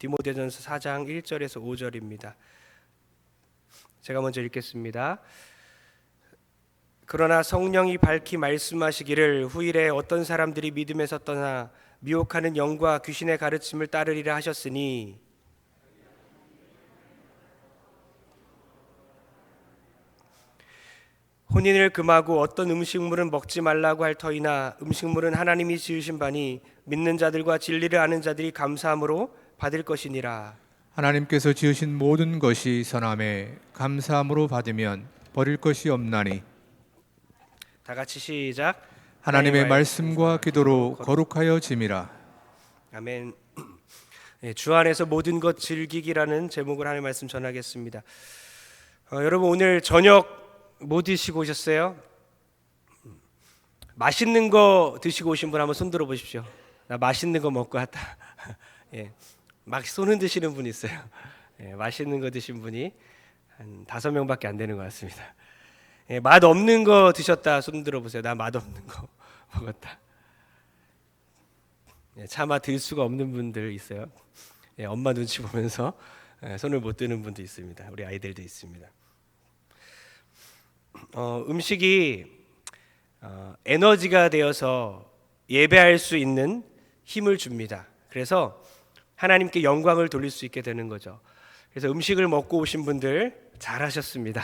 디모데전서 4장 1절에서 5절입니다. 제가 먼저 읽겠습니다. 그러나 성령이 밝히 말씀하시기를 후일에 어떤 사람들이 믿음에서 떠나 미혹하는 영과 귀신의 가르침을 따르리라 하셨으니 혼인을 금하고 어떤 음식물은 먹지 말라고 할 터이나 음식물은 하나님이 지으신 바니 믿는 자들과 진리를 아는 자들이 감사함으로 받을 것이니라. 하나님께서 지으신 모든 것이 선함에 감사함으로 받으면 버릴 것이 없나니 다 같이 시작. 하나님의 말씀과 기도로 거룩하여 짐이라. 아멘. 주 안에서 모든 것 즐기기라는 제목을 하나님의 말씀 전하겠습니다. 여러분 오늘 저녁 뭐 드시고 오셨어요? 맛있는 거 드시고 오신 분 한번 손 들어 보십시오. 나 맛있는 거 먹고 왔다. 예, 막 손 흔드시는 분 있어요. 예, 맛있는 거 드신 분이 한 5명밖에 안 되는 것 같습니다. 예, 맛 없는 거 드셨다 손 들어 보세요. 나 맛 없는 거 먹었다. 예, 차마 들 수가 없는 분들 있어요. 예, 엄마 눈치 보면서 손을 못 드는 분도 있습니다. 우리 아이들도 있습니다. 음식이 에너지가 되어서 예배할 수 있는 힘을 줍니다. 그래서 하나님께 영광을 돌릴 수 있게 되는 거죠. 그래서 음식을 먹고 오신 분들 잘하셨습니다.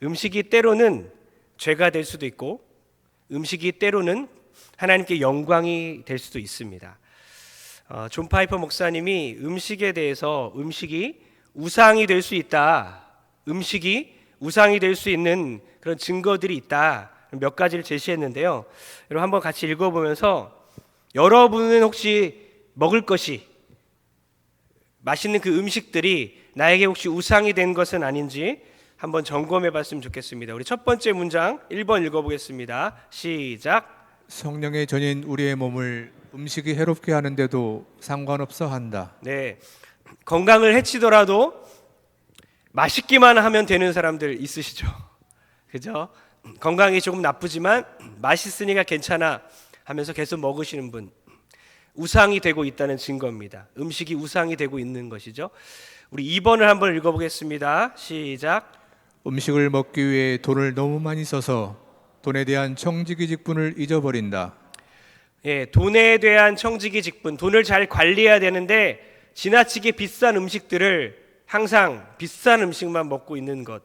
음식이 때로는 죄가 될 수도 있고 음식이 때로는 하나님께 영광이 될 수도 있습니다. 존 파이퍼 목사님이 음식에 대해서 음식이 우상이 될 수 있다. 음식이 우상이 될 수 있는 그런 증거들이 있다. 몇 가지를 제시했는데요. 여러분 한번 같이 읽어보면서 여러분은 혹시 먹을 것이 맛있는 그 음식들이 나에게 혹시 우상이 된 것은 아닌지 한번 점검해 봤으면 좋겠습니다. 우리 첫 번째 문장 1번 읽어보겠습니다. 시작. 성령의 전인 우리의 몸을 음식이 해롭게 하는데도 상관없어 한다. 네, 건강을 해치더라도 맛있기만 하면 되는 사람들 있으시죠? 그죠? 건강이 조금 나쁘지만 맛있으니까 괜찮아 하면서 계속 먹으시는 분, 우상이 되고 있다는 증거입니다. 음식이 우상이 되고 있는 것이죠. 우리 2번을 한번 읽어보겠습니다. 시작. 음식을 먹기 위해 돈을 너무 많이 써서 돈에 대한 청지기 직분을 잊어버린다. 예, 돈에 대한 청지기 직분, 돈을 잘 관리해야 되는데 지나치게 비싼 음식들을 항상 비싼 음식만 먹고 있는 것.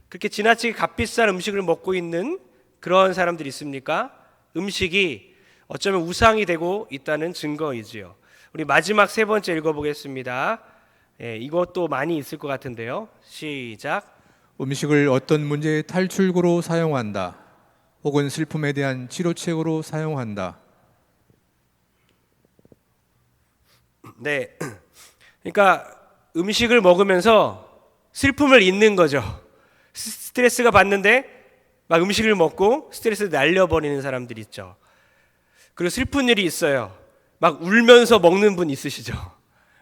그렇게 지나치게 값비싼 음식을 먹고 있는 그런 사람들이 있습니까? 음식이 어쩌면 우상이 되고 있다는 증거이지요. 우리 마지막 3번째 읽어보겠습니다. 예, 이것도 많이 있을 것 같은데요. 시작. 음식을 어떤 문제의 탈출구로 사용한다. 혹은 슬픔에 대한 치료책으로 사용한다. 네, 그러니까 음식을 먹으면서 슬픔을 잊는 거죠. 스트레스가 받는데 막 음식을 먹고 스트레스를 날려버리는 사람들이 있죠. 그리고 슬픈 일이 있어요. 막 울면서 먹는 분 있으시죠.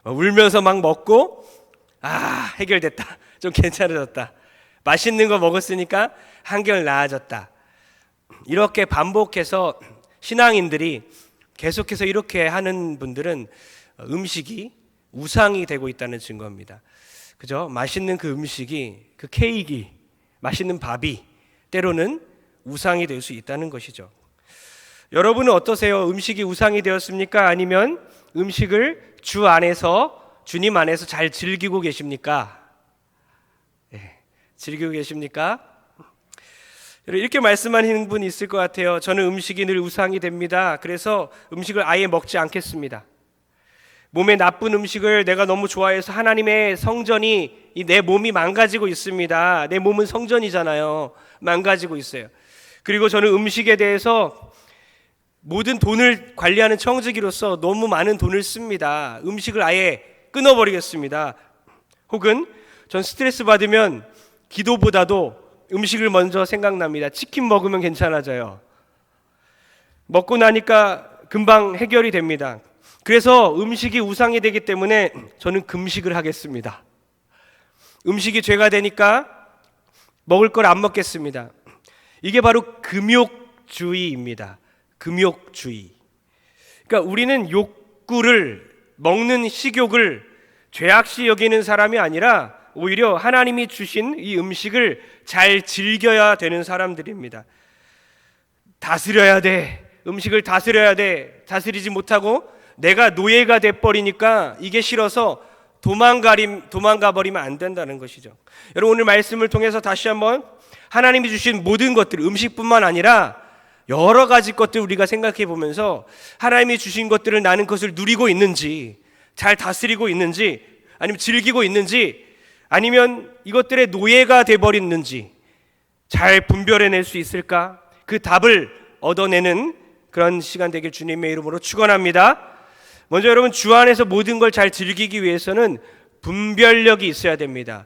울면서 막 먹고 해결됐다. 좀 괜찮아졌다. 맛있는 거 먹었으니까 한결 나아졌다. 이렇게 반복해서 신앙인들이 계속해서 이렇게 하는 분들은 음식이 우상이 되고 있다는 증거입니다. 그죠? 맛있는 그 음식이, 그 케이크, 맛있는 밥이 때로는 우상이 될 수 있다는 것이죠. 여러분은 어떠세요? 음식이 우상이 되었습니까? 아니면 음식을 주 안에서, 주님 안에서 잘 즐기고 계십니까? 네, 즐기고 계십니까? 이렇게 말씀하시는 분이 있을 것 같아요. 저는 음식이 늘 우상이 됩니다. 그래서 음식을 아예 먹지 않겠습니다. 몸에 나쁜 음식을 내가 너무 좋아해서 하나님의 성전이 내 몸이 망가지고 있습니다. 내 몸은 성전이잖아요. 망가지고 있어요. 그리고 저는 음식에 대해서 모든 돈을 관리하는 청지기로서 너무 많은 돈을 씁니다. 음식을 아예 끊어버리겠습니다. 혹은 전 스트레스 받으면 기도보다도 음식을 먼저 생각납니다. 치킨 먹으면 괜찮아져요. 먹고 나니까 금방 해결이 됩니다. 그래서 음식이 우상이 되기 때문에 저는 금식을 하겠습니다. 음식이 죄가 되니까 먹을 걸 안 먹겠습니다. 이게 바로 금욕주의입니다. 금욕주의. 그러니까 우리는 욕구를 먹는 식욕을 죄악시 여기는 사람이 아니라 오히려 하나님이 주신 이 음식을 잘 즐겨야 되는 사람들입니다. 다스려야 돼. 음식을 다스려야 돼. 다스리지 못하고 내가 노예가 돼버리니까 이게 싫어서 도망가 버리면 안 된다는 것이죠. 여러분, 오늘 말씀을 통해서 다시 한번 하나님이 주신 모든 것들, 음식뿐만 아니라 여러 가지 것들 우리가 생각해 보면서 하나님이 주신 것들을 나는 그것을 누리고 있는지, 잘 다스리고 있는지, 아니면 즐기고 있는지, 아니면 이것들의 노예가 돼버렸는지 잘 분별해낼 수 있을까? 그 답을 얻어내는 그런 시간 되길 주님의 이름으로 축원합니다. 먼저 여러분, 주 안에서 모든 걸 잘 즐기기 위해서는 분별력이 있어야 됩니다.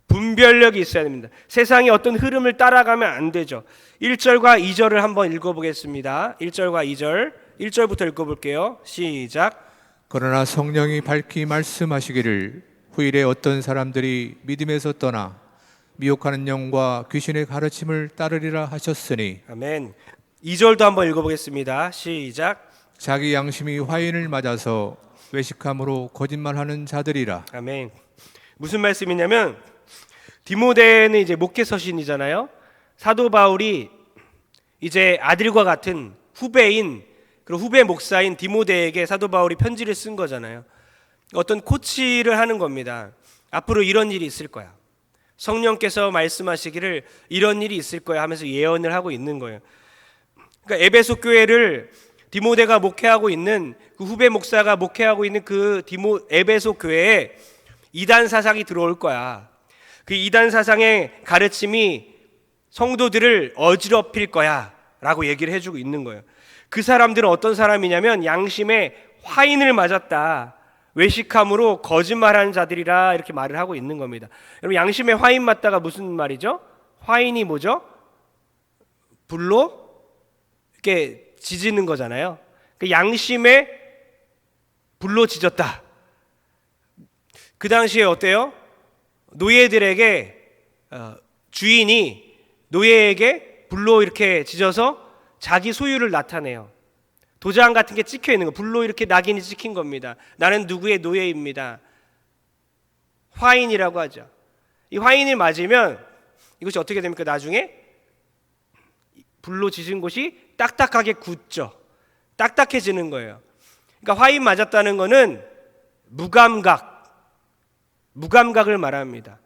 분별력이 있어야 됩니다. 세상의 어떤 흐름을 따라가면 안 되죠. 1절과 2절을 한번 읽어보겠습니다. 1절과 2절, 1절부터 읽어볼게요. 시작. 그러나 성령이 밝히 말씀하시기를 후일에 어떤 사람들이 믿음에서 떠나 미혹하는 영과 귀신의 가르침을 따르리라 하셨으니. 아멘. 2절도 한번 읽어보겠습니다. 시작. 자기 양심이 화인을 맞아서 외식함으로 거짓말하는 자들이라. 아멘. 무슨 말씀이냐면 디모데는 이제 목회 서신이잖아요. 사도 바울이 이제 아들과 같은 후배인, 그리고 후배 목사인 디모데에게 사도 바울이 편지를 쓴 거잖아요. 어떤 코치를 하는 겁니다. 앞으로 이런 일이 있을 거야. 성령께서 말씀하시기를 이런 일이 있을 거야 하면서 예언을 하고 있는 거예요. 그러니까 에베소 교회를 디모데가 목회하고 있는, 그 후배 목사가 목회하고 있는 그 에베소 교회에 이단 사상이 들어올 거야. 그 이단 사상의 가르침이 성도들을 어지럽힐 거야 라고 얘기를 해주고 있는 거예요. 그 사람들은 어떤 사람이냐면 양심에 화인을 맞았다, 외식함으로 거짓말하는 자들이라, 이렇게 말을 하고 있는 겁니다. 여러분, 양심에 화인 맞다가 무슨 말이죠? 화인이 뭐죠? 불로 이렇게 지지는 거잖아요. 그 양심에 불로 지졌다. 그 당시에 어때요? 노예들에게 주인이 노예에게 불로 이렇게 지져서 자기 소유를 나타내요. 도장 같은 게 찍혀 있는 거, 불로 이렇게 낙인이 찍힌 겁니다. 나는 누구의 노예입니다. 화인이라고 하죠. 이 화인을 맞으면 이것이 어떻게 됩니까? 나중에 불로 지진 곳이 딱딱하게 굳죠. 딱딱해지는 거예요. 그러니까 화인 맞았다는 거는 무감각을 말합니다.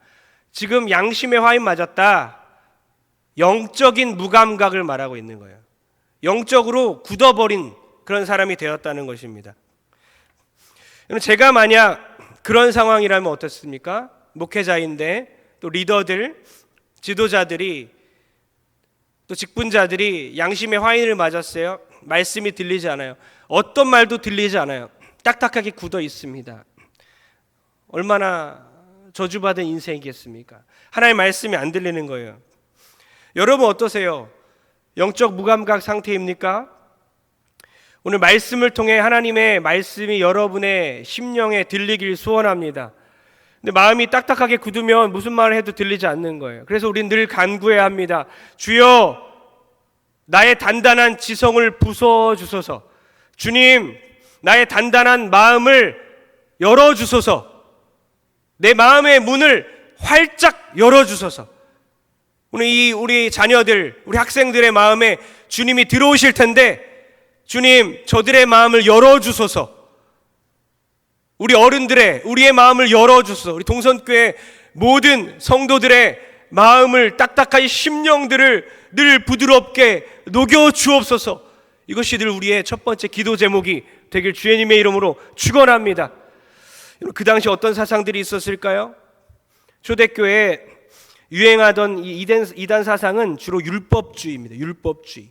지금 양심의 화인 맞았다, 영적인 무감각을 말하고 있는 거예요. 영적으로 굳어버린 그런 사람이 되었다는 것입니다. 제가 만약 그런 상황이라면 어떻습니까? 목회자인데 또 리더들, 지도자들이, 또 직분자들이 양심의 화인을 맞았어요. 말씀이 들리지 않아요. 어떤 말도 들리지 않아요. 딱딱하게 굳어 있습니다. 얼마나 저주받은 인생이겠습니까? 하나님의 말씀이 안 들리는 거예요. 여러분 어떠세요? 영적 무감각 상태입니까? 오늘 말씀을 통해 하나님의 말씀이 여러분의 심령에 들리길 소원합니다. 근데 마음이 딱딱하게 굳으면 무슨 말을 해도 들리지 않는 거예요. 그래서 우리는 늘 간구해야 합니다. 주여, 나의 단단한 지성을 부숴주소서. 주님, 나의 단단한 마음을 열어주소서. 내 마음의 문을 활짝 열어주소서. 오늘 우리 자녀들, 우리 학생들의 마음에 주님이 들어오실 텐데, 주님, 저들의 마음을 열어주소서. 우리 어른들의, 우리의 마음을 열어주소서. 우리 동선교회 모든 성도들의 마음을, 딱딱한 심령들을 늘 부드럽게 녹여주옵소서. 이것이 늘 우리의 첫 번째 기도 제목이 되길 주님의 이름으로 축원합니다. 그 당시 어떤 사상들이 있었을까요? 초대교회에 유행하던 이 이단 사상은 주로 율법주의입니다. 율법주의.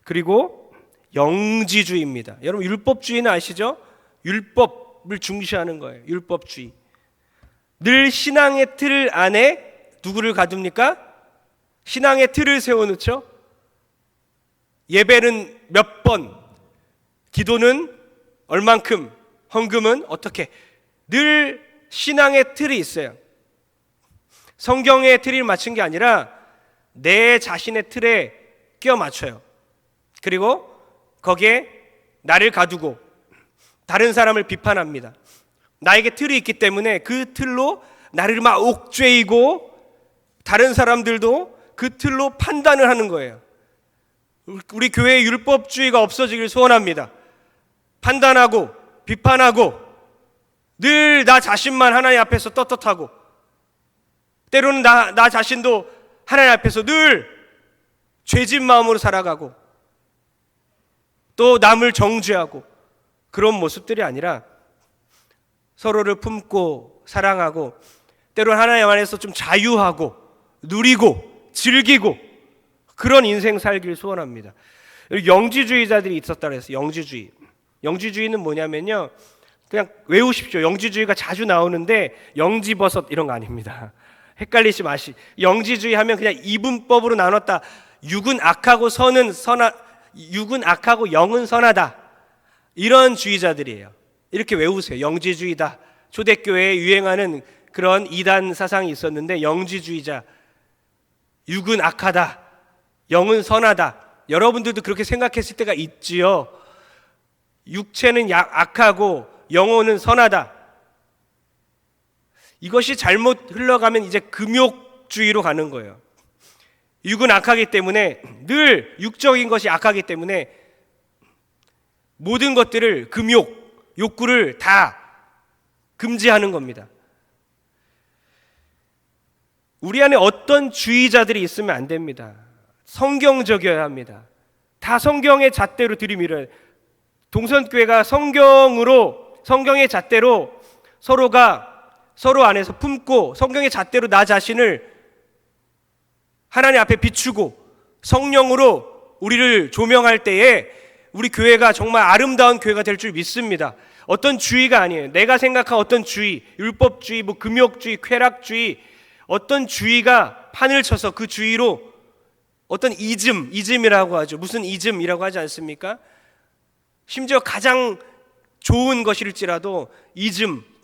그리고 영지주의입니다. 여러분, 율법주의는 아시죠? 율법을 중시하는 거예요. 율법주의. 늘 신앙의 틀 안에 누구를 가둡니까? 신앙의 틀을 세워놓죠. 예배는 몇 번, 기도는 얼만큼, 헌금은 어떻게, 늘 신앙의 틀이 있어요. 성경의 틀을 맞춘 게 아니라 내 자신의 틀에 끼워 맞춰요. 그리고 거기에 나를 가두고 다른 사람을 비판합니다. 나에게 틀이 있기 때문에 그 틀로 나를 막 옥죄이고 다른 사람들도 그 틀로 판단을 하는 거예요. 우리 교회의 율법주의가 없어지길 소원합니다. 판단하고 비판하고 늘 나 자신만 하나님 앞에서 떳떳하고 때로는 나 자신도 하나님 앞에서 늘 죄진 마음으로 살아가고 또 남을 정죄하고 그런 모습들이 아니라 서로를 품고 사랑하고 때로는 하나님 안에서 좀 자유하고 누리고 즐기고 그런 인생 살기를 소원합니다. 영지주의자들이 있었다 그랬어요. 영지주의. 영지주의는 뭐냐면요. 그냥 외우십시오. 영지주의가 자주 나오는데 영지버섯 이런 거 아닙니다. 헷갈리지 마시. 영지주의 하면 그냥 이분법으로 나눴다. 육은 악하고 육은 악하고 영은 선하다. 이런 주의자들이에요. 이렇게 외우세요. 영지주의다. 초대교회에 유행하는 그런 이단 사상이 있었는데 영지주의자. 육은 악하다. 영은 선하다. 여러분들도 그렇게 생각했을 때가 있지요. 육체는 악하고 영혼은 선하다. 이것이 잘못 흘러가면 이제 금욕주의로 가는 거예요. 육은 악하기 때문에 늘 육적인 것이 악하기 때문에 모든 것들을 금욕, 욕구를 다 금지하는 겁니다. 우리 안에 어떤 주의자들이 있으면 안 됩니다. 성경적이어야 합니다. 다 성경의 잣대로 들이밀어야. 동선교회가 성경의 잣대로 서로가 서로 안에서 품고 성경의 잣대로 나 자신을 하나님 앞에 비추고 성령으로 우리를 조명할 때에 우리 교회가 정말 아름다운 교회가 될 줄 믿습니다. 어떤 주의가 아니에요. 내가 생각한 어떤 주의, 율법주의, 금욕주의, 쾌락주의, 어떤 주의가 판을 쳐서 그 주의로 어떤 이즘이라고 하죠. 무슨 이즘이라고 하지 않습니까? 심지어 가장 좋은 것일지라도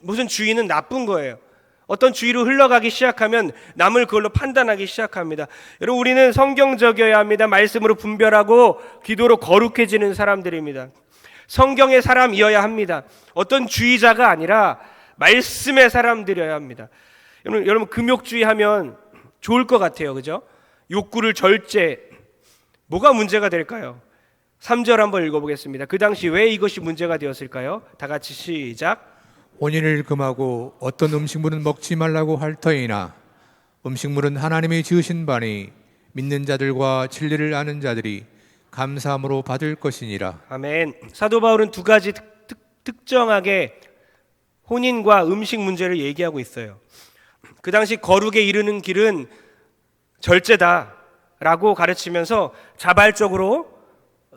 무슨 주의는 나쁜 거예요. 어떤 주의로 흘러가기 시작하면 남을 그걸로 판단하기 시작합니다. 여러분, 우리는 성경적이어야 합니다. 말씀으로 분별하고 기도로 거룩해지는 사람들입니다. 성경의 사람이어야 합니다. 어떤 주의자가 아니라 말씀의 사람들이어야 합니다. 여러분 금욕주의 하면 좋을 것 같아요. 그죠? 욕구를 절제. 뭐가 문제가 될까요? 3절 한번 읽어보겠습니다. 그 당시 왜 이것이 문제가 되었을까요? 다 같이 시작. 혼인을 금하고 어떤 음식물은 먹지 말라고 할 터이나 음식물은 하나님이 지으신 바니 믿는 자들과 진리를 아는 자들이 감사함으로 받을 것이니라. 아멘. 사도 바울은 두 가지 특정하게 혼인과 음식 문제를 얘기하고 있어요. 그 당시 거룩에 이르는 길은 절제다라고 가르치면서 자발적으로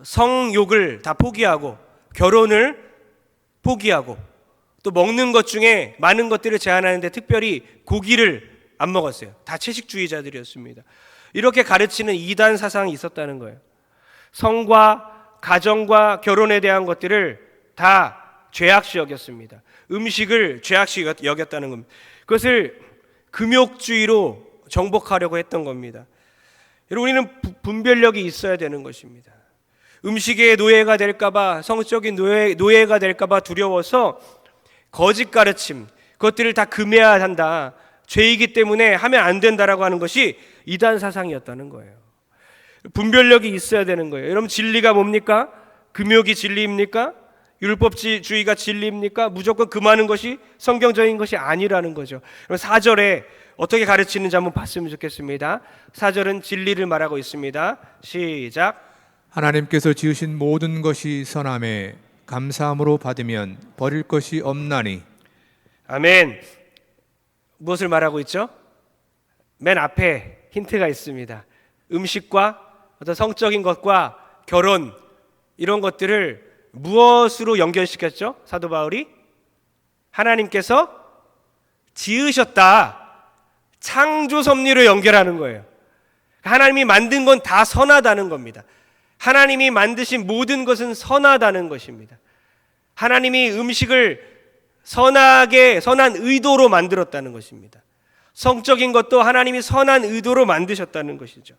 성욕을 다 포기하고 결혼을 포기하고 또 먹는 것 중에 많은 것들을 제한하는데 특별히 고기를 안 먹었어요. 다 채식주의자들이었습니다. 이렇게 가르치는 이단 사상이 있었다는 거예요. 성과 가정과 결혼에 대한 것들을 다 죄악시 여겼습니다. 음식을 죄악시 여겼다는 겁니다. 그것을 금욕주의로 정복하려고 했던 겁니다. 여러분, 우리는 분별력이 있어야 되는 것입니다. 음식의 노예가 될까봐, 성적인 노예가 될까봐 두려워서 거짓 가르침, 그것들을 다 금해야 한다. 죄이기 때문에 하면 안 된다라고 하는 것이 이단 사상이었다는 거예요. 분별력이 있어야 되는 거예요. 여러분, 진리가 뭡니까? 금욕이 진리입니까? 율법주의가 진리입니까? 무조건 금하는 것이 성경적인 것이 아니라는 거죠. 4절에 어떻게 가르치는지 한번 봤으면 좋겠습니다. 4절은 진리를 말하고 있습니다. 시작. 하나님께서 지으신 모든 것이 선함에 감사함으로 받으면 버릴 것이 없나니. 아멘. 무엇을 말하고 있죠? 맨 앞에 힌트가 있습니다. 음식과 어떤 성적인 것과 결혼 이런 것들을 무엇으로 연결시켰죠? 사도 바울이 하나님께서 지으셨다. 창조 섭리로 연결하는 거예요. 하나님이 만든 건 다 선하다는 겁니다. 하나님이 만드신 모든 것은 선하다는 것입니다. 하나님이 음식을 선한 의도로 만들었다는 것입니다. 성적인 것도 하나님이 선한 의도로 만드셨다는 것이죠.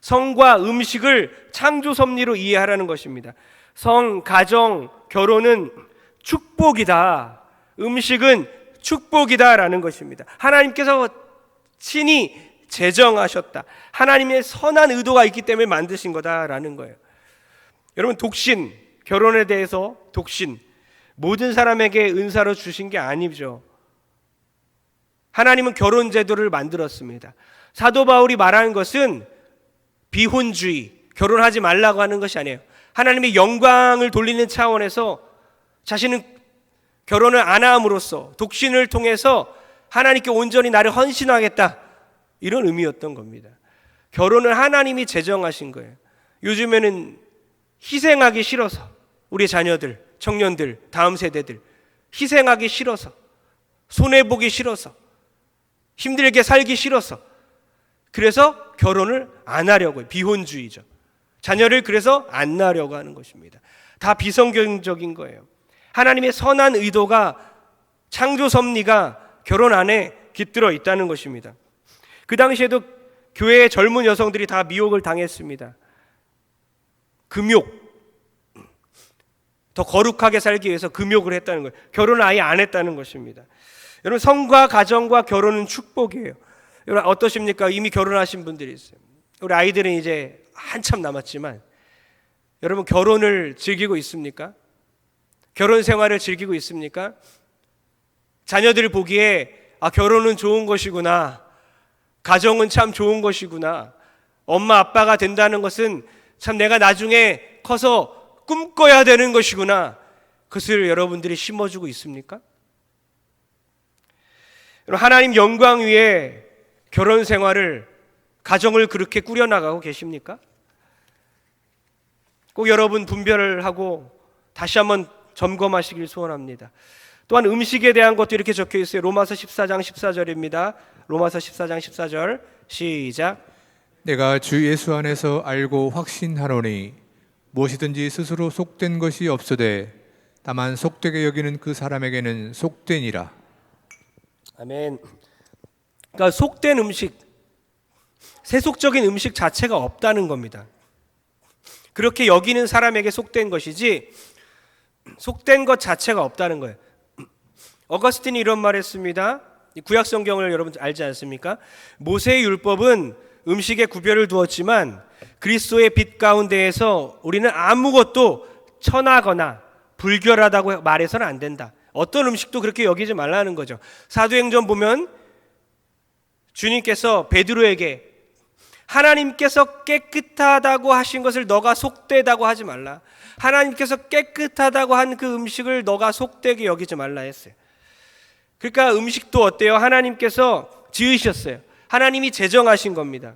성과 음식을 창조 섭리로 이해하라는 것입니다. 성, 가정, 결혼은 축복이다. 음식은 축복이다라는 것입니다. 하나님께서 친히 제정하셨다. 하나님의 선한 의도가 있기 때문에 만드신 거다라는 거예요. 여러분, 독신, 결혼에 대해서 독신, 모든 사람에게 은사로 주신 게 아니죠. 하나님은 결혼 제도를 만들었습니다. 사도 바울이 말하는 것은 비혼주의, 결혼하지 말라고 하는 것이 아니에요. 하나님의 영광을 돌리는 차원에서 자신은 결혼을 안 함으로써 독신을 통해서 하나님께 온전히 나를 헌신하겠다, 이런 의미였던 겁니다. 결혼을 하나님이 제정하신 거예요. 요즘에는 희생하기 싫어서, 우리 자녀들, 청년들, 다음 세대들 희생하기 싫어서, 손해보기 싫어서, 힘들게 살기 싫어서, 그래서 결혼을 안 하려고 해요. 비혼주의죠. 자녀를 그래서 안 낳으려고 하는 것입니다. 다 비성경적인 거예요. 하나님의 선한 의도가, 창조 섭리가 결혼 안에 깃들어 있다는 것입니다. 그 당시에도 교회의 젊은 여성들이 다 미혹을 당했습니다. 금욕, 더 거룩하게 살기 위해서 금욕을 했다는 거예요. 결혼을 아예 안 했다는 것입니다. 여러분, 성과 가정과 결혼은 축복이에요. 여러분, 어떠십니까? 이미 결혼하신 분들이 있어요. 우리 아이들은 이제 한참 남았지만, 여러분, 결혼을 즐기고 있습니까? 결혼 생활을 즐기고 있습니까? 자녀들 보기에 결혼은 좋은 것이구나, 가정은 참 좋은 것이구나, 엄마 아빠가 된다는 것은 참 내가 나중에 커서 꿈꿔야 되는 것이구나, 그것을 여러분들이 심어주고 있습니까? 하나님 영광 위에 결혼 생활을, 가정을 그렇게 꾸려나가고 계십니까? 꼭 여러분 분별을 하고 다시 한번 점검하시길 소원합니다. 또한 음식에 대한 것도 이렇게 적혀 있어요. 로마서 14장 14절입니다. 로마서 14장 14절 시작. 내가 주 예수 안에서 알고 확신하노니 무엇이든지 스스로 속된 것이 없으되 다만 속되게 여기는 그 사람에게는 속되니라. 아멘. 그러니까 속된 음식, 세속적인 음식 자체가 없다는 겁니다. 그렇게 여기는 사람에게 속된 것이지 속된 것 자체가 없다는 거예요. 어거스틴이 이런 말 했습니다. 구약 성경을 여러분 알지 않습니까? 모세의 율법은 음식에 구별을 두었지만 그리스도의 빛 가운데에서 우리는 아무것도 천하거나 불결하다고 말해서는 안 된다. 어떤 음식도 그렇게 여기지 말라는 거죠. 사도행전 보면 주님께서 베드로에게 하나님께서 깨끗하다고 하신 것을 너가 속되다고 하지 말라. 하나님께서 깨끗하다고 한 그 음식을 너가 속되게 여기지 말라 했어요. 그러니까 음식도 어때요? 하나님께서 지으셨어요. 하나님이 제정하신 겁니다.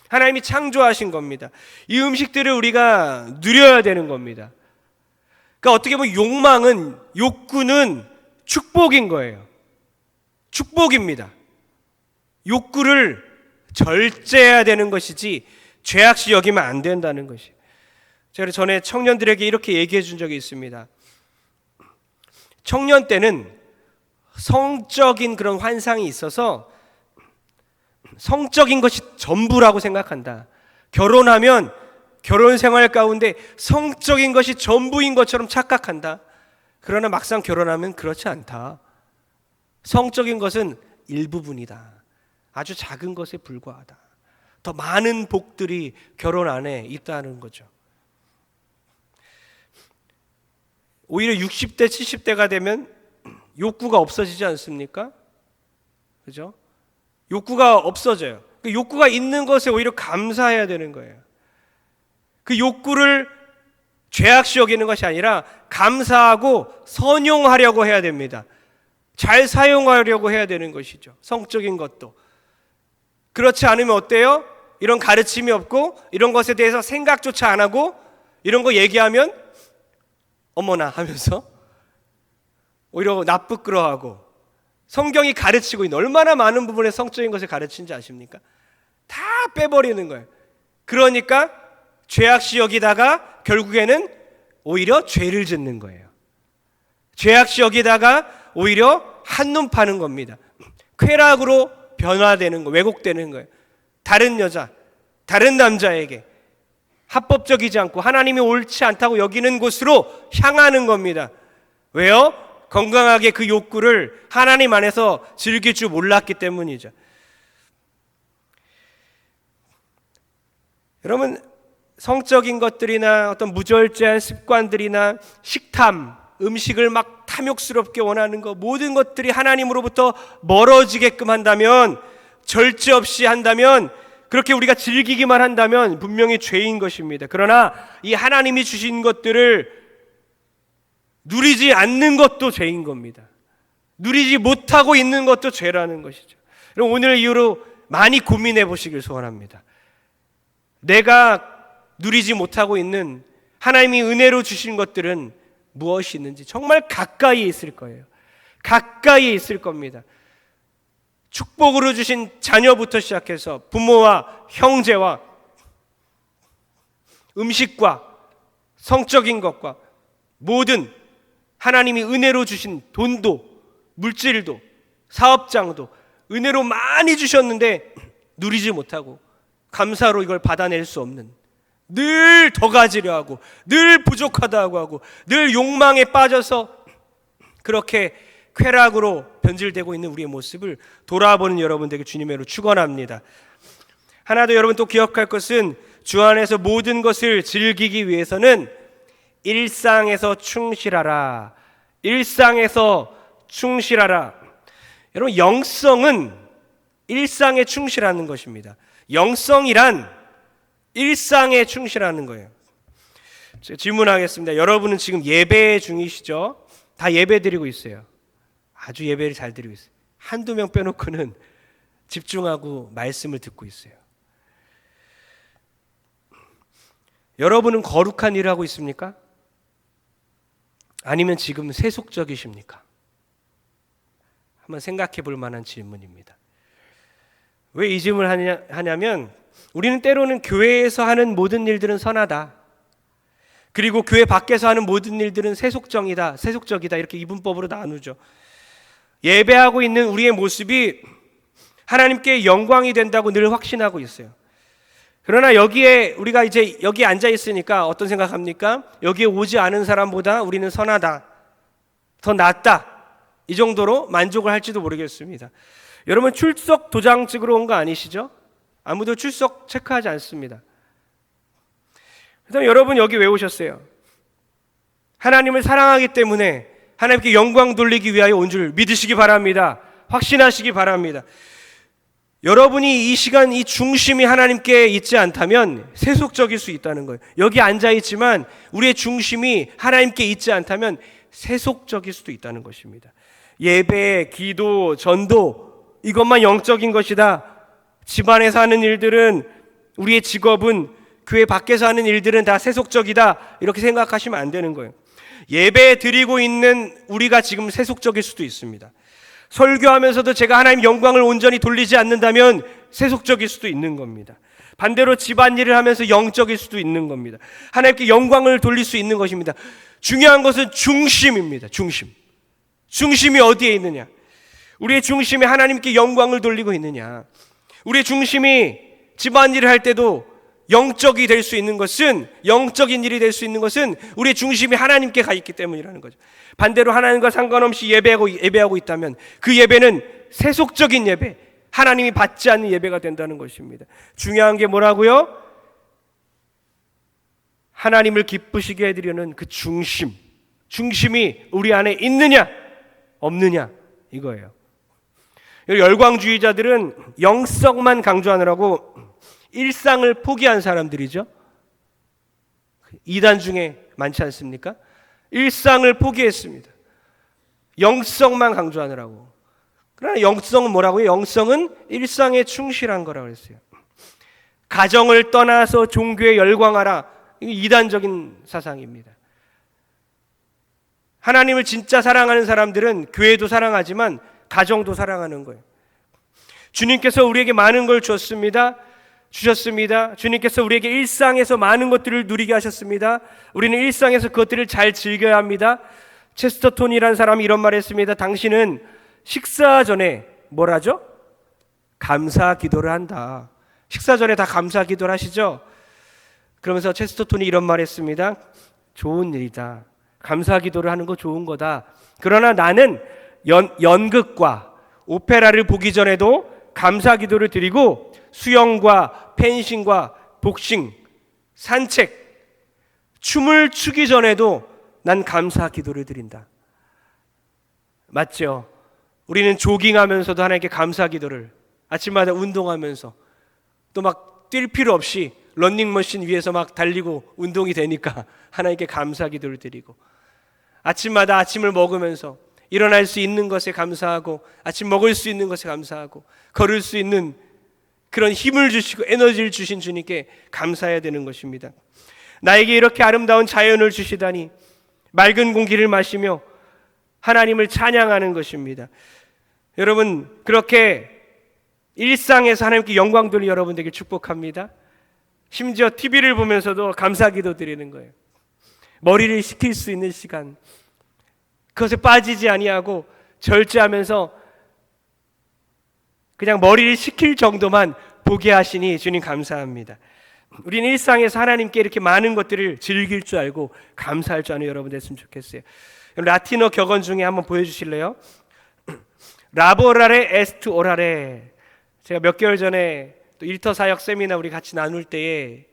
하나님이 창조하신 겁니다. 이 음식들을 우리가 누려야 되는 겁니다. 그러니까 어떻게 보면 욕구는 축복인 거예요. 축복입니다. 욕구를 절제해야 되는 것이지 죄악시 여기면 안 된다는 것이에요. 제가 전에 청년들에게 이렇게 얘기해 준 적이 있습니다. 청년 때는 성적인 그런 환상이 있어서 성적인 것이 전부라고 생각한다. 결혼하면 결혼 생활 가운데 성적인 것이 전부인 것처럼 착각한다. 그러나 막상 결혼하면 그렇지 않다. 성적인 것은 일부분이다. 아주 작은 것에 불과하다. 더 많은 복들이 결혼 안에 있다는 거죠. 오히려 60대, 70대가 되면 욕구가 없어지지 않습니까? 그죠? 욕구가 없어져요. 그 욕구가 있는 것에 오히려 감사해야 되는 거예요. 그 욕구를 죄악시 여기는 것이 아니라 감사하고 선용하려고 해야 됩니다. 잘 사용하려고 해야 되는 것이죠. 성적인 것도. 그렇지 않으면 어때요? 이런 가르침이 없고 이런 것에 대해서 생각조차 안 하고 이런 거 얘기하면 어머나 하면서 오히려 나쁘끄러워하고, 성경이 가르치고 있는 얼마나 많은 부분의 성적인 것을 가르치는지 아십니까? 다 빼버리는 거예요. 그러니까 죄악시 여기다가 결국에는 오히려 죄를 짓는 거예요. 죄악시 여기다가 오히려 한눈 파는 겁니다. 쾌락으로 변화되는 거, 왜곡되는 거예요. 다른 여자, 다른 남자에게 합법적이지 않고 하나님이 옳지 않다고 여기는 곳으로 향하는 겁니다. 왜요? 건강하게 그 욕구를 하나님 안에서 즐길 줄 몰랐기 때문이죠. 여러분, 성적인 것들이나 어떤 무절제한 습관들이나 식탐, 음식을 막 탐욕스럽게 원하는 것, 모든 것들이 하나님으로부터 멀어지게끔 한다면, 절제 없이 한다면, 그렇게 우리가 즐기기만 한다면 분명히 죄인 것입니다. 그러나 이 하나님이 주신 것들을 누리지 않는 것도 죄인 겁니다. 누리지 못하고 있는 것도 죄라는 것이죠. 그럼 오늘 이후로 많이 고민해 보시길 소원합니다. 내가 누리지 못하고 있는 하나님이 은혜로 주신 것들은 무엇이 있는지 정말 가까이에 있을 거예요. 가까이에 있을 겁니다. 축복으로 주신 자녀부터 시작해서 부모와 형제와 음식과 성적인 것과 모든 하나님이 은혜로 주신 돈도 물질도 사업장도 은혜로 많이 주셨는데 누리지 못하고 감사로 이걸 받아낼 수 없는, 늘 더 가지려 하고 늘 부족하다고 하고 늘 욕망에 빠져서 그렇게 쾌락으로 변질되고 있는 우리의 모습을 돌아보는 여러분들에게 주님으로 축원합니다. 하나 더 여러분 또 기억할 것은 주 안에서 모든 것을 즐기기 위해서는 일상에서 충실하라. 일상에서 충실하라. 여러분, 영성은 일상에 충실하는 것입니다. 영성이란 일상에 충실하는 거예요. 제가 질문하겠습니다. 여러분은 지금 예배 중이시죠? 다 예배 드리고 있어요. 아주 예배를 잘 드리고 있어요. 한두 명 빼놓고는 집중하고 말씀을 듣고 있어요. 여러분은 거룩한 일을 하고 있습니까? 아니면 지금 세속적이십니까? 한번 생각해 볼 만한 질문입니다. 왜 이 질문을 하냐면 우리는 때로는 교회에서 하는 모든 일들은 선하다. 그리고 교회 밖에서 하는 모든 일들은 세속적이다 이렇게 이분법으로 나누죠. 예배하고 있는 우리의 모습이 하나님께 영광이 된다고 늘 확신하고 있어요. 그러나 여기에 우리가 이제 여기 앉아 있으니까 어떤 생각합니까? 여기에 오지 않은 사람보다 우리는 선하다, 더 낫다, 이 정도로 만족을 할지도 모르겠습니다. 여러분, 출석 도장 찍으러 온 거 아니시죠? 아무도 출석 체크하지 않습니다. 그래서 여러분 여기 왜 오셨어요? 하나님을 사랑하기 때문에 하나님께 영광 돌리기 위하여 온 줄 믿으시기 바랍니다. 확신하시기 바랍니다. 여러분이 이 시간 이 중심이 하나님께 있지 않다면 세속적일 수 있다는 거예요. 여기 앉아 있지만 우리의 중심이 하나님께 있지 않다면 세속적일 수도 있다는 것입니다. 예배, 기도, 전도 이것만 영적인 것이다. 집안에서 하는 일들은, 우리의 직업은, 교회 밖에서 하는 일들은 다 세속적이다, 이렇게 생각하시면 안 되는 거예요. 예배 드리고 있는 우리가 지금 세속적일 수도 있습니다. 설교하면서도 제가 하나님 영광을 온전히 돌리지 않는다면 세속적일 수도 있는 겁니다. 반대로 집안일을 하면서 영적일 수도 있는 겁니다. 하나님께 영광을 돌릴 수 있는 것입니다. 중요한 것은 중심입니다. 중심이 어디에 있느냐? 우리의 중심이 하나님께 영광을 돌리고 있느냐? 우리의 중심이 집안일을 할 때도 영적이 될 수 있는 것은, 영적인 일이 될 수 있는 것은 우리의 중심이 하나님께 가 있기 때문이라는 거죠. 반대로 하나님과 상관없이 예배하고 있다면 그 예배는 세속적인 예배, 하나님이 받지 않는 예배가 된다는 것입니다. 중요한 게 뭐라고요? 하나님을 기쁘시게 해드리려는 그 중심이 우리 안에 있느냐 없느냐, 이거예요. 열광주의자들은 영성만 강조하느라고 일상을 포기한 사람들이죠. 이단 중에 많지 않습니까? 일상을 포기했습니다. 영성만 강조하느라고. 그러나 영성은 뭐라고요? 영성은 일상에 충실한 거라고 했어요. 가정을 떠나서 종교에 열광하라. 이게 이단적인 사상입니다. 하나님을 진짜 사랑하는 사람들은 교회도 사랑하지만 가정도 사랑하는 거예요. 주님께서 우리에게 많은 걸 주셨습니다. 주님께서 우리에게 일상에서 많은 것들을 누리게 하셨습니다. 우리는 일상에서 그것들을 잘 즐겨야 합니다. 체스터톤이라는 사람이 이런 말을 했습니다. 당신은 식사 전에 뭘 하죠? 감사 기도를 한다. 식사 전에 다 감사 기도를 하시죠? 그러면서 체스터톤이 이런 말 했습니다. 좋은 일이다. 감사 기도를 하는 거 좋은 거다. 그러나 나는 연극과 오페라를 보기 전에도 감사 기도를 드리고 수영과 펜싱과 복싱, 산책, 춤을 추기 전에도 난 감사 기도를 드린다. 맞죠? 우리는 조깅하면서도 하나님께 감사 기도를, 아침마다 운동하면서 또 막 뛸 필요 없이 런닝머신 위에서 막 달리고 운동이 되니까 하나님께 감사 기도를 드리고, 아침마다 아침을 먹으면서 일어날 수 있는 것에 감사하고, 아침 먹을 수 있는 것에 감사하고, 걸을 수 있는 그런 힘을 주시고 에너지를 주신 주님께 감사해야 되는 것입니다. 나에게 이렇게 아름다운 자연을 주시다니, 맑은 공기를 마시며 하나님을 찬양하는 것입니다. 여러분, 그렇게 일상에서 하나님께 영광 돌리 여러분 되길 축복합니다. 심지어 TV를 보면서도 감사 기도 드리는 거예요. 머리를 식힐 수 있는 시간, 그것에 빠지지 아니하고 절제하면서 그냥 머리를 식힐 정도만 보게 하시니 주님 감사합니다. 우리는 일상에서 하나님께 이렇게 많은 것들을 즐길 줄 알고 감사할 줄 아는 여러분 됐으면 좋겠어요. 라틴어 격언 중에 한번 보여주실래요? 라보라레 에스트 오라레. 제가 몇 개월 전에 또 일터 사역 세미나 우리 같이 나눌 때에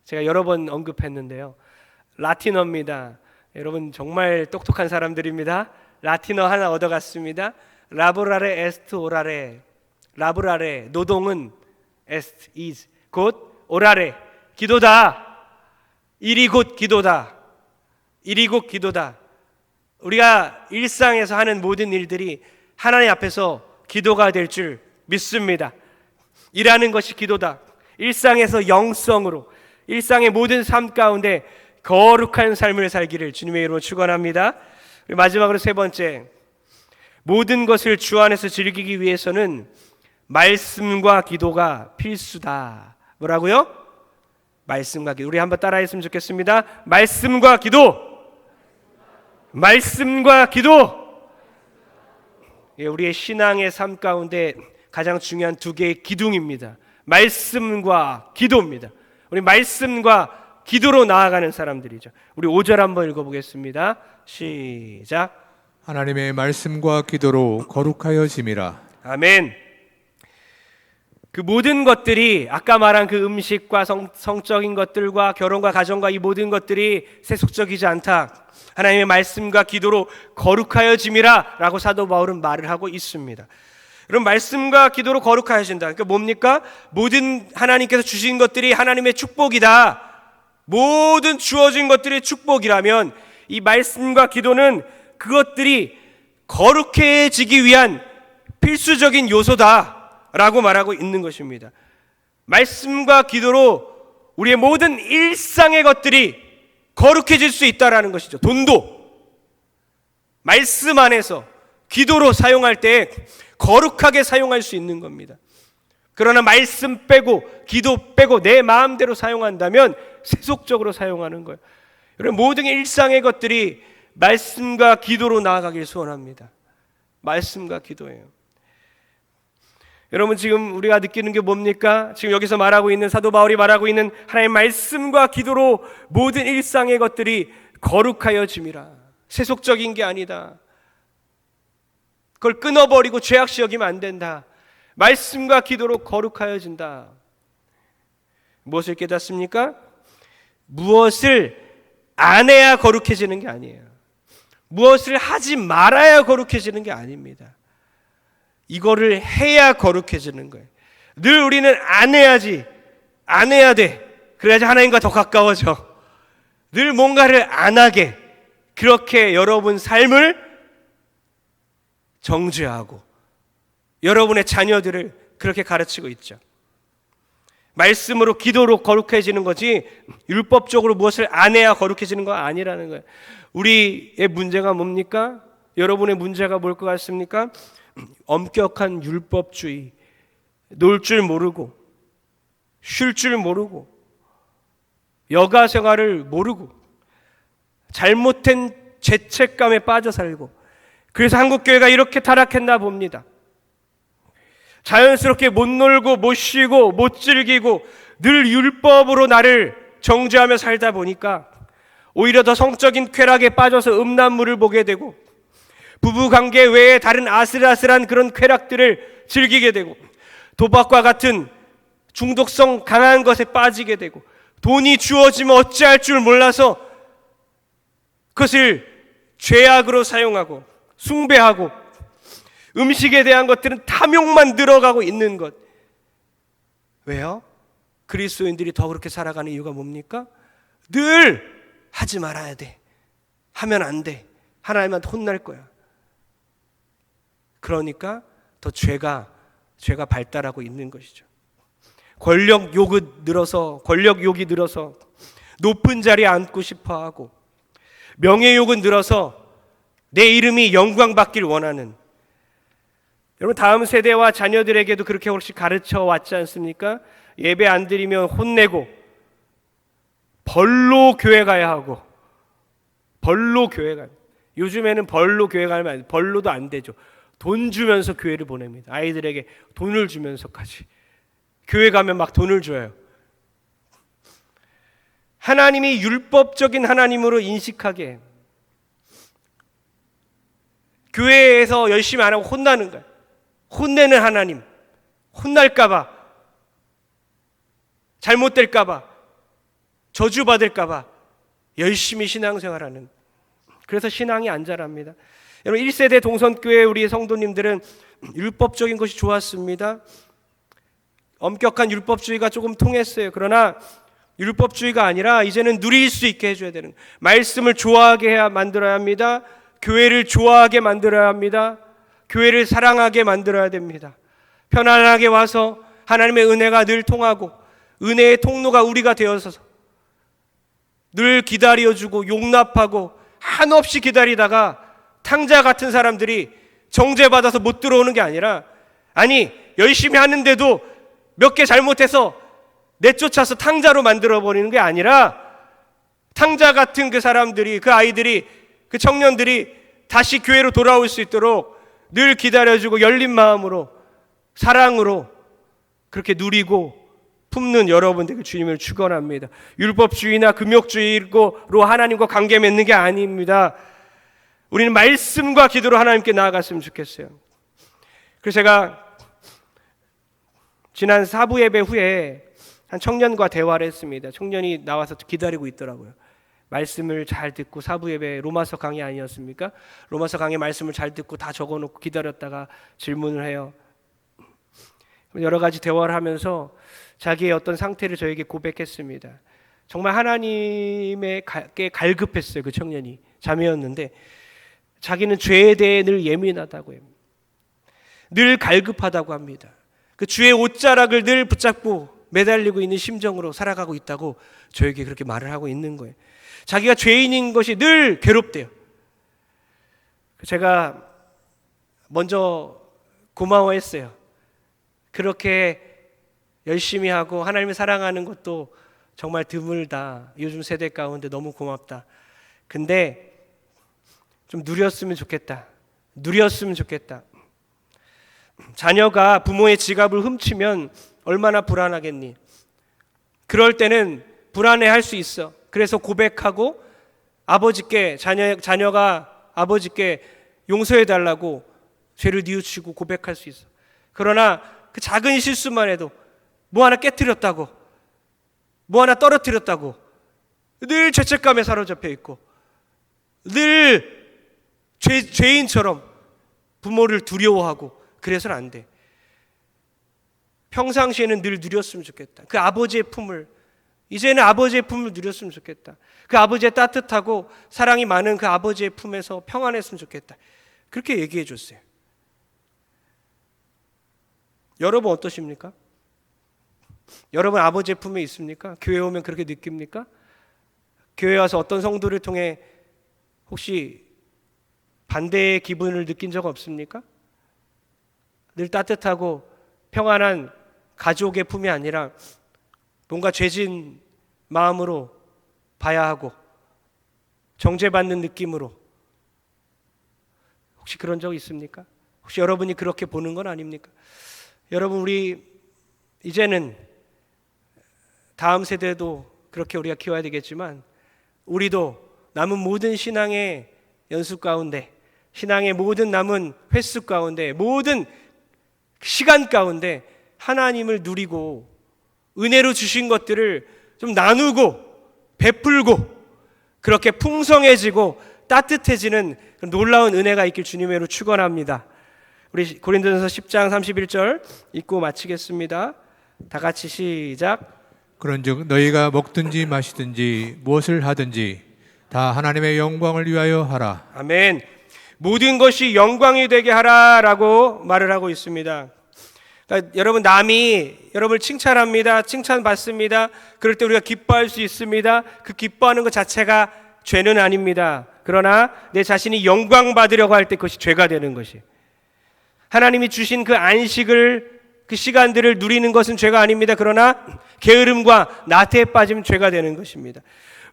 제가 여러 번 언급했는데요. 라틴어입니다. 여러분 정말 똑똑한 사람들입니다. 라틴어 하나 얻어갔습니다. 라보라레 에스트 오라레. 라보라레 노동은 에스트 is 곧 오라레 기도다. 일이 곧 기도다. 일이 곧 기도다. 우리가 일상에서 하는 모든 일들이 하나님 앞에서 기도가 될 줄 믿습니다. 일하는 것이 기도다. 일상에서 영성으로, 일상의 모든 삶 가운데 거룩한 삶을 살기를 주님의 이름으로 축원합니다. 마지막으로 세 번째, 모든 것을 주 안에서 즐기기 위해서는 말씀과 기도가 필수다. 뭐라고요? 말씀과 기도. 우리 한번 따라했으면 좋겠습니다. 말씀과 기도. 말씀과 기도. 우리의 신앙의 삶 가운데 가장 중요한 두 개의 기둥입니다. 말씀과 기도입니다. 우리 말씀과 기도로 나아가는 사람들이죠. 우리 5절 한번 읽어보겠습니다. 시작. 하나님의 말씀과 기도로 거룩하여짐이라. 아멘. 그 모든 것들이 아까 말한 그 음식과 성적인 것들과 결혼과 가정과 이 모든 것들이 세속적이지 않다. 하나님의 말씀과 기도로 거룩하여짐이라 라고 사도 바울은 말을 하고 있습니다. 그럼 말씀과 기도로 거룩하여진다. 그러니까 뭡니까? 모든 하나님께서 주신 것들이 하나님의 축복이다. 모든 주어진 것들이 축복이라면 이 말씀과 기도는 그것들이 거룩해지기 위한 필수적인 요소다 라고 말하고 있는 것입니다. 말씀과 기도로 우리의 모든 일상의 것들이 거룩해질 수 있다라는 것이죠. 돈도 말씀 안에서 기도로 사용할 때 거룩하게 사용할 수 있는 겁니다. 그러나 말씀 빼고 기도 빼고 내 마음대로 사용한다면 세속적으로 사용하는 거예요. 여러분, 모든 일상의 것들이 말씀과 기도로 나아가길 소원합니다. 말씀과 기도예요. 여러분, 지금 우리가 느끼는 게 뭡니까? 지금 여기서 말하고 있는 사도 바울이 말하고 있는 하나님의 말씀과 기도로 모든 일상의 것들이 거룩하여짐이라. 세속적인 게 아니다. 그걸 끊어버리고 죄악시 여기면 안 된다. 말씀과 기도로 거룩하여진다. 무엇을 깨닫습니까? 무엇을 안 해야 거룩해지는 게 아니에요. 무엇을 하지 말아야 거룩해지는 게 아닙니다. 이거를 해야 거룩해지는 거예요. 늘 우리는 안 해야지, 안 해야 돼. 그래야지 하나님과 더 가까워져. 늘 뭔가를 안 하게, 그렇게 여러분 삶을 정죄하고 여러분의 자녀들을 그렇게 가르치고 있죠. 말씀으로 기도로 거룩해지는 거지 율법적으로 무엇을 안 해야 거룩해지는 거 아니라는 거예요. 우리의 문제가 뭡니까? 여러분의 문제가 뭘 것 같습니까? 엄격한 율법주의, 놀 줄 모르고 쉴 줄 모르고 여가 생활을 모르고 잘못된 죄책감에 빠져 살고, 그래서 한국교회가 이렇게 타락했나 봅니다. 자연스럽게 못 놀고 못 쉬고 못 즐기고 늘 율법으로 나를 정죄하며 살다 보니까 오히려 더 성적인 쾌락에 빠져서 음란물을 보게 되고 부부관계 외에 다른 아슬아슬한 그런 쾌락들을 즐기게 되고 도박과 같은 중독성 강한 것에 빠지게 되고 돈이 주어지면 어찌할 줄 몰라서 그것을 죄악으로 사용하고 숭배하고 음식에 대한 것들은 탐욕만 늘어가고 있는 것. 왜요? 그리스도인들이 더 그렇게 살아가는 이유가 뭡니까? 늘 하지 말아야 돼. 하면 안 돼. 하나님한테 혼날 거야. 그러니까 더 죄가 발달하고 있는 것이죠. 권력 욕이 늘어서 높은 자리에 앉고 싶어 하고 명예욕은 늘어서 내 이름이 영광받길 원하는, 여러분 다음 세대와 자녀들에게도 그렇게 혹시 가르쳐 왔지 않습니까? 예배 안 드리면 혼내고 벌로 교회 가야 하고 벌로 교회 가야. 요즘에는 벌로 교회 가면 벌로도 안 되죠. 돈 주면서 교회를 보냅니다. 아이들에게 돈을 주면서까지 교회 가면 막 돈을 줘요. 하나님이 율법적인 하나님으로 인식하게 교회에서 열심히 안 하고 혼나는 거야. 혼내는 하나님, 혼날까봐, 잘못될까봐, 저주받을까봐 열심히 신앙생활하는. 그래서 신앙이 안 자랍니다. 여러분 1세대 동선교회 우리 성도님들은 율법적인 것이 좋았습니다. 엄격한 율법주의가 조금 통했어요. 그러나 율법주의가 아니라 이제는 누릴 수 있게 해줘야 되는, 말씀을 좋아하게 해야 만들어야 합니다. 교회를 좋아하게 만들어야 합니다. 교회를 사랑하게 만들어야 됩니다. 편안하게 와서 하나님의 은혜가 늘 통하고 은혜의 통로가 우리가 되어서 늘 기다려주고 용납하고 한없이 기다리다가 탕자 같은 사람들이 정죄받아서 못 들어오는 게 아니라, 아니 열심히 하는데도 몇 개 잘못해서 내쫓아서 탕자로 만들어버리는 게 아니라 탕자 같은 그 사람들이, 그 아이들이, 그 청년들이 다시 교회로 돌아올 수 있도록 늘 기다려주고 열린 마음으로 사랑으로 그렇게 누리고 품는 여러분들에게 주님을 축원합니다. 율법주의나 금욕주의로 하나님과 관계 맺는 게 아닙니다. 우리는 말씀과 기도로 하나님께 나아갔으면 좋겠어요. 그래서 제가 지난 사부 예배 후에 한 청년과 대화를 했습니다. 청년이 나와서 기다리고 있더라고요. 말씀을 잘 듣고, 사부 예배 로마서 강의 아니었습니까? 로마서 강의 말씀을 잘 듣고 다 적어놓고 기다렸다가 질문을 해요. 여러 가지 대화를 하면서 자기의 어떤 상태를 저에게 고백했습니다. 정말 하나님께 갈급했어요. 그 청년이 자매였는데 자기는 죄에 대해 늘 예민하다고 해요. 늘 갈급하다고 합니다. 그 주의 옷자락을 늘 붙잡고 매달리고 있는 심정으로 살아가고 있다고 저에게 그렇게 말을 하고 있는 거예요. 자기가 죄인인 것이 늘 괴롭대요. 제가 먼저 고마워했어요. 그렇게 열심히 하고 하나님을 사랑하는 것도 정말 드물다. 요즘 세대 가운데 너무 고맙다. 근데 좀 누렸으면 좋겠다. 누렸으면 좋겠다. 자녀가 부모의 지갑을 훔치면 얼마나 불안하겠니? 그럴 때는 불안해할 수 있어. 그래서 고백하고 아버지께, 자녀가 아버지께 용서해달라고 죄를 뉘우치고 고백할 수 있어. 그러나 그 작은 실수만 해도 뭐 하나 깨트렸다고, 뭐 하나 떨어뜨렸다고 늘 죄책감에 사로잡혀 있고 늘 죄인처럼 부모를 두려워하고 그래서는 안 돼. 평상시에는 늘 누렸으면 좋겠다. 그 아버지의 품을, 이제는 아버지의 품을 누렸으면 좋겠다. 그 아버지의 따뜻하고 사랑이 많은 그 아버지의 품에서 평안했으면 좋겠다. 그렇게 얘기해 줬어요. 여러분 어떠십니까? 여러분 아버지의 품에 있습니까? 교회 오면 그렇게 느낍니까? 교회 와서 어떤 성도를 통해 혹시 반대의 기분을 느낀 적 없습니까? 늘 따뜻하고 평안한 가족의 품이 아니라 뭔가 죄진 마음으로 봐야 하고 정죄받는 느낌으로, 혹시 그런 적 있습니까? 혹시 여러분이 그렇게 보는 건 아닙니까? 여러분, 우리 이제는 다음 세대도 그렇게 우리가 키워야 되겠지만 우리도 남은 모든 신앙의 연습 가운데, 신앙의 모든 남은 횟수 가운데, 모든 시간 가운데 하나님을 누리고 은혜로 주신 것들을 좀 나누고 베풀고 그렇게 풍성해지고 따뜻해지는 놀라운 은혜가 있길 주님으로 축원합니다. 우리 고린도전서 10장 31절 읽고 마치겠습니다. 다 같이 시작. 그런즉 너희가 먹든지 마시든지 무엇을 하든지 다 하나님의 영광을 위하여 하라. 아멘. 모든 것이 영광이 되게 하라라고 말을 하고 있습니다. 그러니까 여러분, 남이 여러분을 칭찬합니다. 칭찬받습니다. 그럴 때 우리가 기뻐할 수 있습니다. 그 기뻐하는 것 자체가 죄는 아닙니다. 그러나 내 자신이 영광 받으려고 할 때 그것이 죄가 되는 것이, 하나님이 주신 그 안식을, 그 시간들을 누리는 것은 죄가 아닙니다. 그러나 게으름과 나태에 빠지면 죄가 되는 것입니다.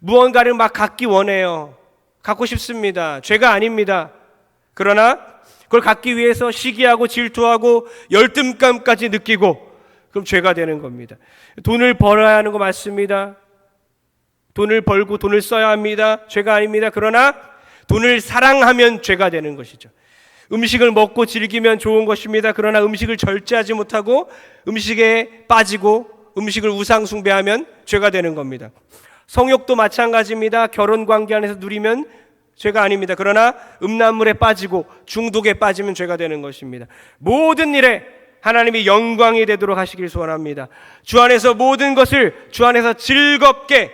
무언가를 막 갖기 원해요. 갖고 싶습니다. 죄가 아닙니다. 그러나 그걸 갖기 위해서 시기하고 질투하고 열등감까지 느끼고, 그럼 죄가 되는 겁니다. 돈을 벌어야 하는 거 맞습니다. 돈을 벌고 돈을 써야 합니다. 죄가 아닙니다. 그러나 돈을 사랑하면 죄가 되는 것이죠. 음식을 먹고 즐기면 좋은 것입니다. 그러나 음식을 절제하지 못하고 음식에 빠지고 음식을 우상 숭배하면 죄가 되는 겁니다. 성욕도 마찬가지입니다. 결혼 관계 안에서 누리면 죄가 아닙니다. 그러나 음란물에 빠지고 중독에 빠지면 죄가 되는 것입니다. 모든 일에 하나님이 영광이 되도록 하시길 소원합니다. 주 안에서 모든 것을 주 안에서 즐겁게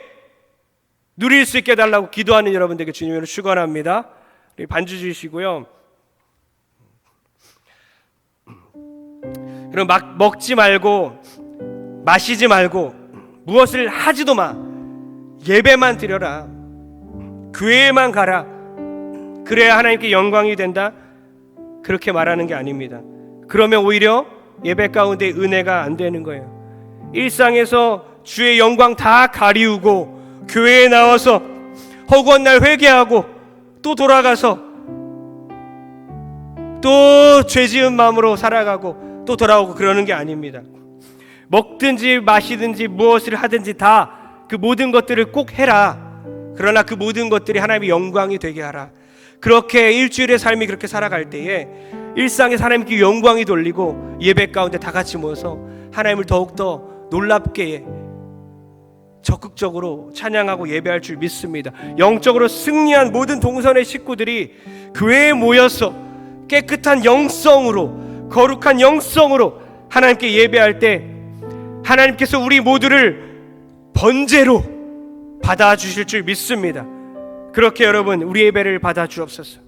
누릴 수 있게 해달라고 기도하는 여러분들에게 주님으로 축원합니다. 반주 주시고요. 여러분, 막 먹지 말고 마시지 말고 무엇을 하지도 마. 예배만 드려라. 교회에만 가라. 그래야 하나님께 영광이 된다. 그렇게 말하는 게 아닙니다. 그러면 오히려 예배 가운데 은혜가 안 되는 거예요. 일상에서 주의 영광 다 가리우고 교회에 나와서 허구한 날 회개하고 또 돌아가서 또 죄지은 마음으로 살아가고 또 돌아오고 그러는 게 아닙니다. 먹든지 마시든지 무엇을 하든지 다 그 모든 것들을 꼭 해라. 그러나 그 모든 것들이 하나님의 영광이 되게 하라. 그렇게 일주일의 삶이 그렇게 살아갈 때에 일상에 하나님께 영광이 돌리고 예배 가운데 다 같이 모여서 하나님을 더욱더 놀랍게 적극적으로 찬양하고 예배할 줄 믿습니다. 영적으로 승리한 모든 동선의 식구들이 교회에 모여서 깨끗한 영성으로, 거룩한 영성으로 하나님께 예배할 때 하나님께서 우리 모두를 번제로 받아주실 줄 믿습니다. 그렇게 여러분, 우리 예배를 받아 주옵소서.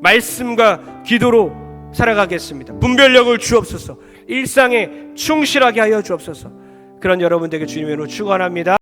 말씀과 기도로 살아가겠습니다. 분별력을 주옵소서. 일상에 충실하게 하여 주옵소서. 그런 여러분들에게 주님으로 축원합니다.